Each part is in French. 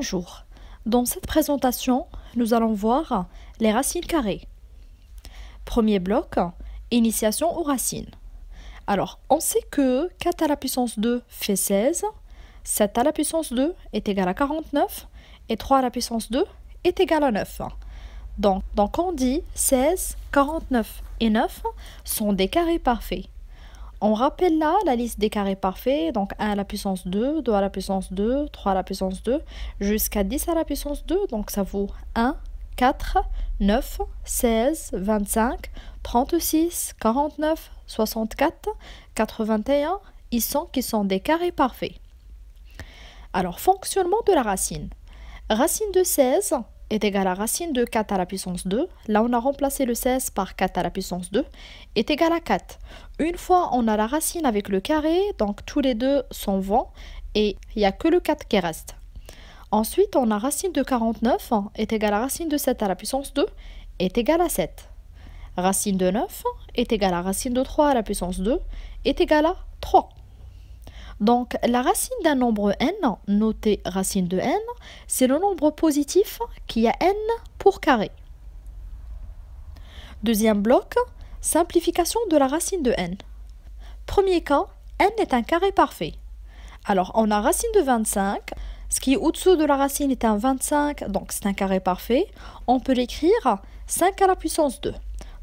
Bonjour, dans cette présentation, nous allons voir les racines carrées. Premier bloc, initiation aux racines. Alors, on sait que 4 à la puissance 2 fait 16, 7 à la puissance 2 est égal à 49 et 3 à la puissance 2 est égal à 9. Donc on dit 16, 49 et 9 sont des carrés parfaits. On rappelle là la liste des carrés parfaits, donc 1 à la puissance 2, 2 à la puissance 2, 3 à la puissance 2, jusqu'à 10 à la puissance 2, donc ça vaut 1, 4, 9, 16, 25, 36, 49, 64, 81, ils sont qui sont des carrés parfaits. Alors, fonctionnement de la racine. Racine de 16 est égale à racine de 4 à la puissance 2. Là, on a remplacé le 16 par 4 à la puissance 2, est égal à 4. Une fois, on a la racine avec le carré, donc tous les deux s'en vont, et il n'y a que le 4 qui reste. Ensuite, on a racine de 49 est égale à racine de 7 à la puissance 2, est égal à 7. Racine de 9 est égale à racine de 3 à la puissance 2, est égal à 3. Donc, la racine d'un nombre n, noté racine de n, c'est le nombre positif qui a n pour carré. Deuxième bloc, simplification de la racine de n. Premier cas, n est un carré parfait. Alors, on a racine de 25, ce qui est au-dessous de la racine est un 25, donc c'est un carré parfait. On peut l'écrire 5 à la puissance 2.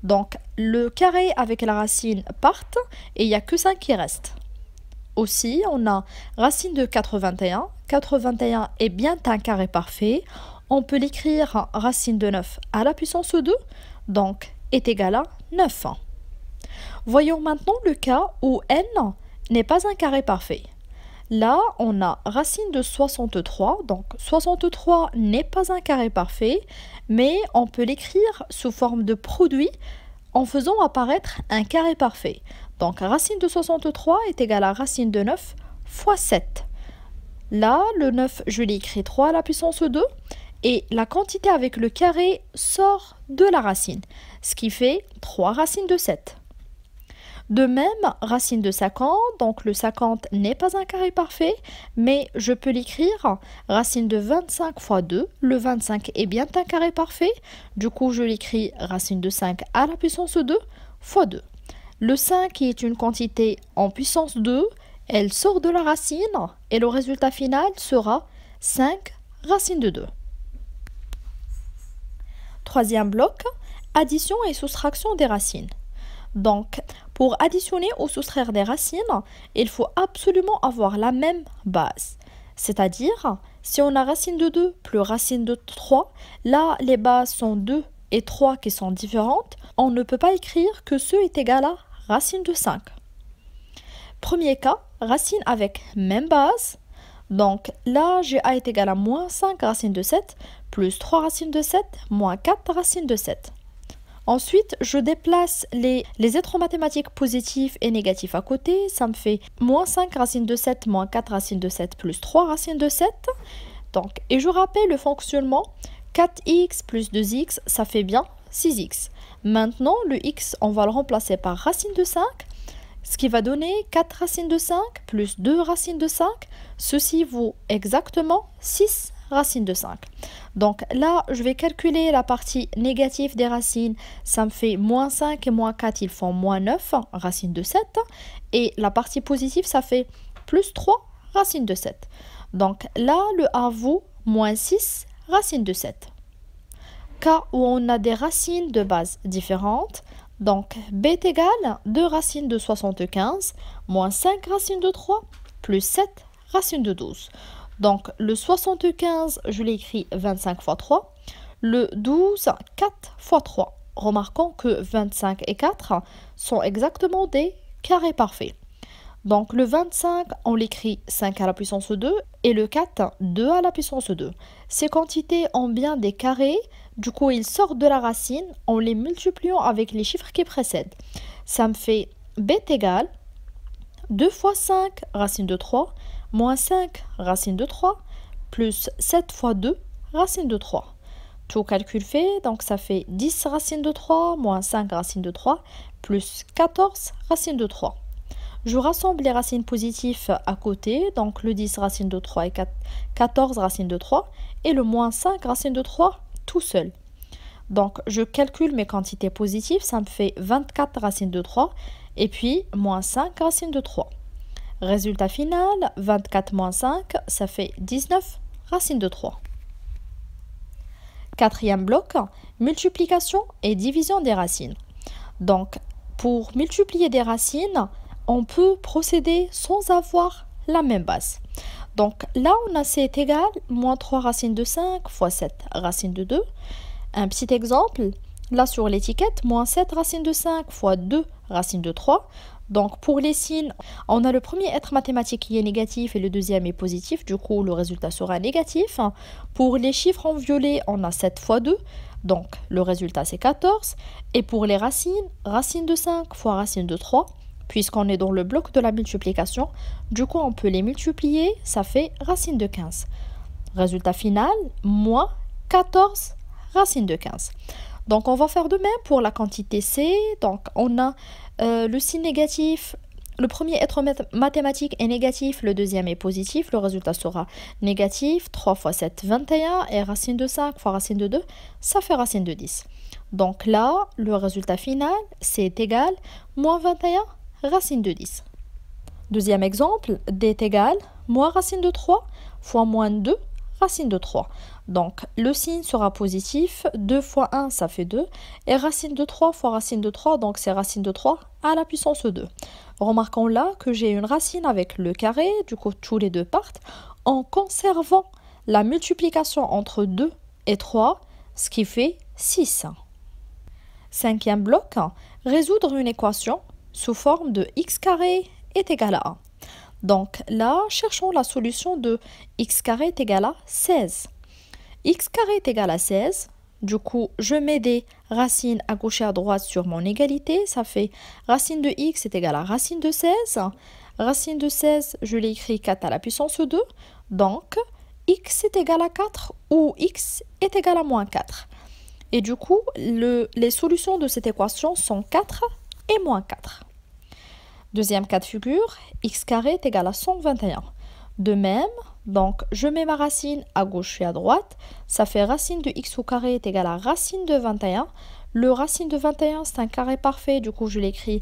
Donc, le carré avec la racine partent et il n'y a que 5 qui restent. Aussi, on a racine de 81. 81 est bien un carré parfait. On peut l'écrire racine de 9 à la puissance 2, donc est égal à 9. Voyons maintenant le cas où n n'est pas un carré parfait. Là, on a racine de 63, donc 63 n'est pas un carré parfait, mais on peut l'écrire sous forme de produit en faisant apparaître un carré parfait. Donc, racine de 63 est égale à racine de 9 fois 7. Là, le 9, je l'écris 3 à la puissance 2, et la quantité avec le carré sort de la racine, ce qui fait 3 racines de 7. De même, racine de 50, donc le 50 n'est pas un carré parfait, mais je peux l'écrire racine de 25 fois 2. Le 25 est bien un carré parfait, du coup je l'écris racine de 5 à la puissance 2 fois 2. Le 5 qui est une quantité en puissance 2, elle sort de la racine et le résultat final sera 5 racine de 2. Troisième bloc, addition et soustraction des racines. Donc, pour additionner ou soustraire des racines, il faut absolument avoir la même base. C'est-à-dire, si on a racine de 2 plus racine de 3, là, les bases sont 2 et 3 qui sont différentes, on ne peut pas écrire que ce est égal à racine de 5. Premier cas, racine avec même base. Donc là, GA est égal à moins 5 racine de 7 plus 3 racines de 7 moins 4 racines de 7. Ensuite, je déplace les êtres mathématiques positifs et négatifs à côté. Ça me fait moins 5 racines de 7 moins 4 racines de 7 plus 3 racines de 7. Donc, et je rappelle le fonctionnement. 4x plus 2x, ça fait bien 6x. Maintenant, le x, on va le remplacer par racine de 5, ce qui va donner 4 racines de 5 plus 2 racines de 5. Ceci vaut exactement 6 racines de 5. Donc là, je vais calculer la partie négative des racines. Ça me fait moins 5 et moins 4, ils font moins 9 racines de 7. Et la partie positive, ça fait plus 3 racines de 7. Donc là, le A vaut moins 6 racines de 7. Cas où on a des racines de base différentes, donc b est égal à 2 racines de 75 moins 5 racines de 3 plus 7 racines de 12. Donc le 75, je l'écris 25 fois 3, le 12, 4 fois 3. Remarquons que 25 et 4 sont exactement des carrés parfaits. Donc le 25, on l'écrit 5 à la puissance 2 et le 4, 2 à la puissance 2. Ces quantités ont bien des carrés, du coup ils sortent de la racine en les multipliant avec les chiffres qui précèdent. Ça me fait b est égal 2 fois 5 racine de 3 moins 5 racine de 3 plus 7 fois 2 racine de 3. Tout calcul fait, donc ça fait 10 racine de 3 moins 5 racine de 3 plus 14 racine de 3. Je rassemble les racines positives à côté, donc le 10 racine de 3 et 14 racine de 3, et le moins 5 racine de 3 tout seul. Donc je calcule mes quantités positives, ça me fait 24 racines de 3, et puis moins 5 racines de 3. Résultat final, 24 moins 5, ça fait 19 racines de 3. Quatrième bloc, multiplication et division des racines. Donc, pour multiplier des racines, on peut procéder sans avoir la même base. Donc là, on a C est égal, moins 3 racines de 5 fois 7 racines de 2. Un petit exemple, là sur l'étiquette, moins 7 racines de 5 fois 2 racines de 3. Donc pour les signes, on a le premier être mathématique qui est négatif et le deuxième est positif. Du coup, le résultat sera négatif. Pour les chiffres en violet, on a 7 fois 2. Donc le résultat c'est 14. Et pour les racines, racine de 5 fois racine de 3. Puisqu'on est dans le bloc de la multiplication, du coup on peut les multiplier, ça fait racine de 15. Résultat final, moins 14 racine de 15. Donc on va faire de même pour la quantité C. Donc on a le signe négatif, le premier être mathématique est négatif, le deuxième est positif, le résultat sera négatif, 3 fois 7, 21, et racine de 5 fois racine de 2, ça fait racine de 10. Donc là, le résultat final, c'est égal, moins 21, racine de 10. Deuxième exemple, D est égal, moins racine de 3 fois moins 2, racine de 3. Donc le signe sera positif, 2 fois 1 ça fait 2, et racine de 3 fois racine de 3, donc c'est racine de 3 à la puissance 2. Remarquons là que j'ai une racine avec le carré, du coup tous les deux partent, en conservant la multiplication entre 2 et 3, ce qui fait 6. Cinquième bloc, résoudre une équation sous forme de x carré est égal à 1. Donc là, cherchons la solution de x carré est égal à 16. X carré est égal à 16. Du coup, je mets des racines à gauche et à droite sur mon égalité. Ça fait racine de x est égal à racine de 16. Racine de 16, je l'écris 4 à la puissance 2. Donc, x est égal à 4 ou x est égal à moins 4. Et du coup, les solutions de cette équation sont 4 et moins 4. Deuxième cas de figure, x carré est égal à 121. De même, donc je mets ma racine à gauche et à droite. Ça fait racine de x au carré est égal à racine de 21. Le racine de 21, c'est un carré parfait. Du coup, je l'écris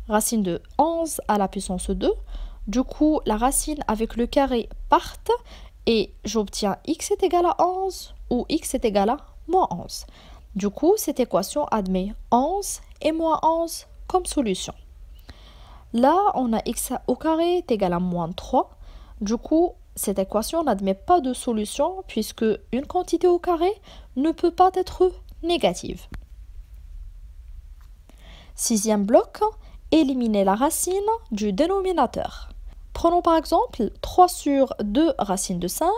racine de 11 à la puissance 2. Du coup, la racine avec le carré partent et j'obtiens x est égal à 11 ou x est égal à moins 11. Du coup, cette équation admet 11 et moins 11 comme solution. Là, on a x au carré est égal à moins 3. Du coup, cette équation n'admet pas de solution puisque une quantité au carré ne peut pas être négative. Sixième bloc, éliminer la racine du dénominateur. Prenons par exemple 3 sur 2 racine de 5.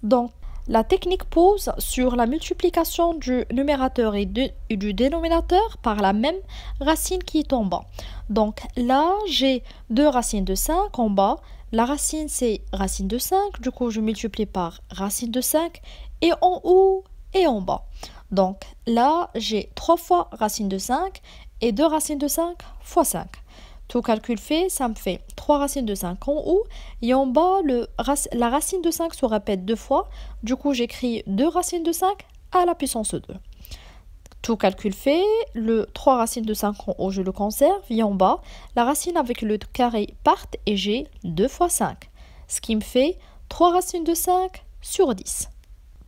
Donc, la technique pose sur la multiplication du numérateur et du dénominateur par la même racine qui est en bas. Donc là, j'ai 2 racines de 5 en bas. La racine, c'est racine de 5. Du coup, je multiplie par racine de 5 et en haut et en bas. Donc là, j'ai 3 fois racine de 5 et 2 racines de 5 fois 5. Tout calcul fait, ça me fait 3 racines de 5 en haut et en bas, la racine de 5 se répète 2 fois. Du coup, j'écris 2 racines de 5 à la puissance 2. Tout calcul fait, le 3 racines de 5 en haut, je le conserve. Et en bas, la racine avec le carré part et j'ai 2 fois 5. Ce qui me fait 3 racines de 5 sur 10.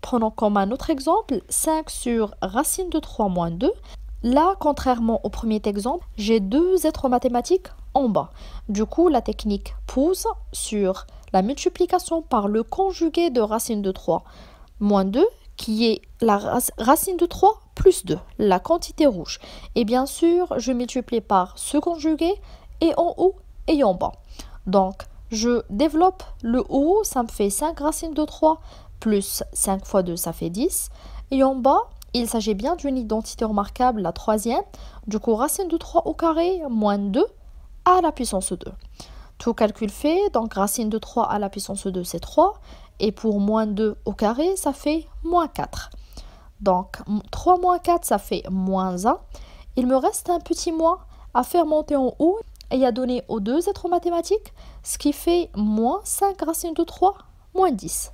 Prenons comme un autre exemple, 5 sur racine de 3 moins 2. Là, contrairement au premier exemple, j'ai 2 êtres mathématiques en bas. Du coup, la technique pose sur la multiplication par le conjugué de racine de 3 moins 2, qui est la racine de 3 plus 2, la quantité rouge. Et bien sûr, je multiplie par ce conjugué et en haut et en bas. Donc, je développe le haut, ça me fait 5 racines de 3 plus 5 fois 2, ça fait 10. Et en bas, il s'agit bien d'une identité remarquable, la troisième. Du coup, racine de 3 au carré moins 2 à la puissance 2. Tout calcul fait, donc racine de 3 à la puissance 2, c'est 3. Et pour moins 2 au carré, ça fait moins 4. Donc, 3 moins 4, ça fait moins 1. Il me reste un petit moins à faire monter en haut. et a donné aux deux êtres mathématiques, ce qui fait moins 5 racines de 3 moins 10.